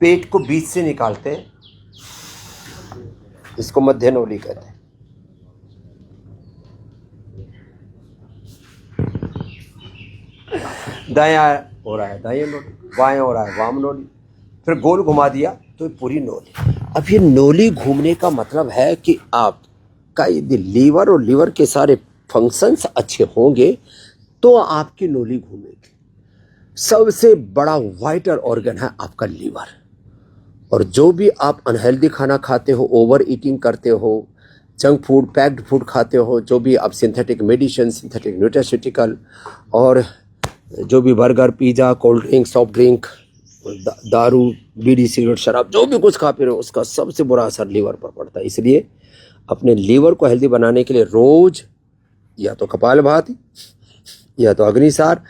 पेट को बीच से निकालते हैं, इसको मध्य नोली कहते हैं। दायां हो रहा है दायां नोली, बायां हो रहा है वाम नोली, फिर गोल घुमा दिया तो पूरी नोली। अब ये नोली घूमने का मतलब है कि आपका यदि लीवर और लीवर के सारे फंक्शंस अच्छे होंगे तो आपकी नोली घूमेगी। सबसे बड़ा वाइटल ऑर्गन है आपका लीवर, और जो भी आप अनहेल्दी खाना खाते हो, ओवर ईटिंग करते हो, जंक फूड पैक्ड फूड खाते हो, जो भी आप सिंथेटिक मेडिसिन, सिंथेटिक न्यूट्रास्यूटिकल, और जो भी burger, pizza, cold drink, soft drink, दारू, बीड़ी, सिगरेट, शराब, जो भी कुछ खा पी रहे हो, उसका सबसे बुरा असर लीवर पर पड़ता है। इसलिए अपने लीवर को हेल्दी बनाने के लिए रोज या तो कपालभाति, या तो अग्निसार,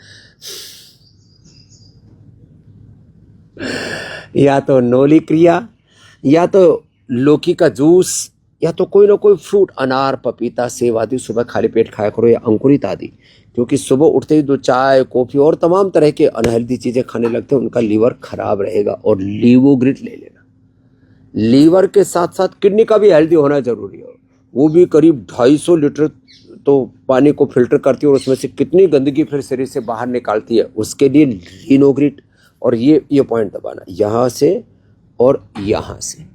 या तो नोली क्रिया, या तो लौकी का जूस, या तो कोई ना कोई फ्रूट, अनार, पपीता, सेब आदि सुबह खाली पेट खाया करो, या अंकुरित आदि। क्योंकि सुबह उठते ही जो चाय, कॉफी और तमाम तरह के अनहेल्दी चीजें खाने लगते हैं, उनका लीवर खराब रहेगा। और लीवोग्रिट ले लेना। लीवर के साथ साथ किडनी का भी हेल्दी होना जरूरी है। वो भी करीब 250 लीटर तो पानी को फिल्टर करती है, और उसमें से कितनी गंदगी फिर शरीर से बाहर निकालती है, उसके लिए लीनोग्रिट। और ये पॉइंट दबाना, यहाँ से और यहाँ से,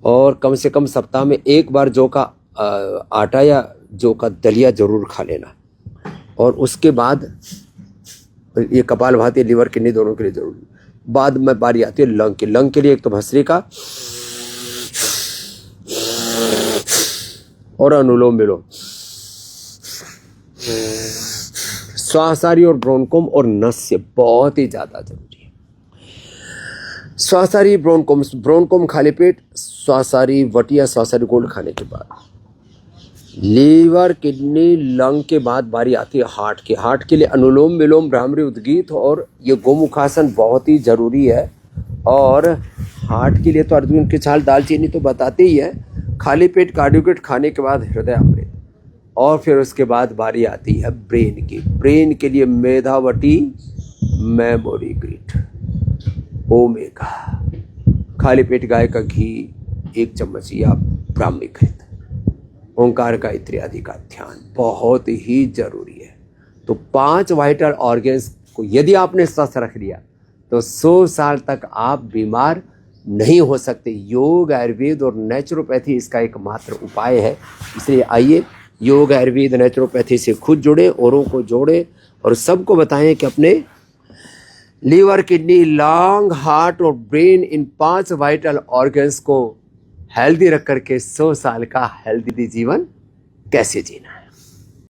और कम से कम सप्ताह में एक बार जौ का आटा या जौ का दलिया जरूर खा लेना। और उसके बाद ये कपालभाति, लीवर, किडनी दोनों के लिए जरूरी। बाद में बारी आती है लंग की। लंग के लिए एक तो भस्त्री का और अनुलोम विलोम, श्वासारी और ब्रोनकोम और नस्य बहुत ही ज्यादा जरूरी है। श्वासारी, ब्रोनकोम खाली पेट, श्वासारी वटिया, श्वासारी गोल्ड खाने के बाद। लीवर, किडनी, लंग के बाद बारी आती है हार्ट की। हार्ट के लिए अनुलोम विलोम, भ्रामरी, उद्गीत और ये गोमुखासन बहुत ही जरूरी है। और हार्ट के लिए तो अर्जुन की छाल, दालचीनी तो बताते ही है। खाली पेट कार्डियोकिट खाने के बाद हृदय अमृत। और फिर उसके बाद बारी आती है ब्रेन की। ब्रेन के लिए मेधावटी, मेमोरी ग्रिट, ओमेगा, खाली पेट गाय का घी 1 चम्मच या ब्राह्मी घृत, ओंकार का इत्यादि का ध्यान बहुत ही जरूरी है। तो 5 वाइटल ऑर्गन्स को यदि आपने स्वस्थ रख लिया तो 100 साल तक आप बीमार नहीं हो सकते। योग, आयुर्वेद और नेचुरोपैथी इसका एकमात्र उपाय है। इसलिए आइए योग, आयुर्वेद, नेचुरोपैथी से खुद जुड़े, औरों को जोड़े, और सबको बताएं कि अपने लीवर, किडनी, लंग, हार्ट और ब्रेन, इन 5 वाइटल ऑर्गन्स को हेल्दी रख करके 100 साल का हेल्दी जीवन कैसे जीना है।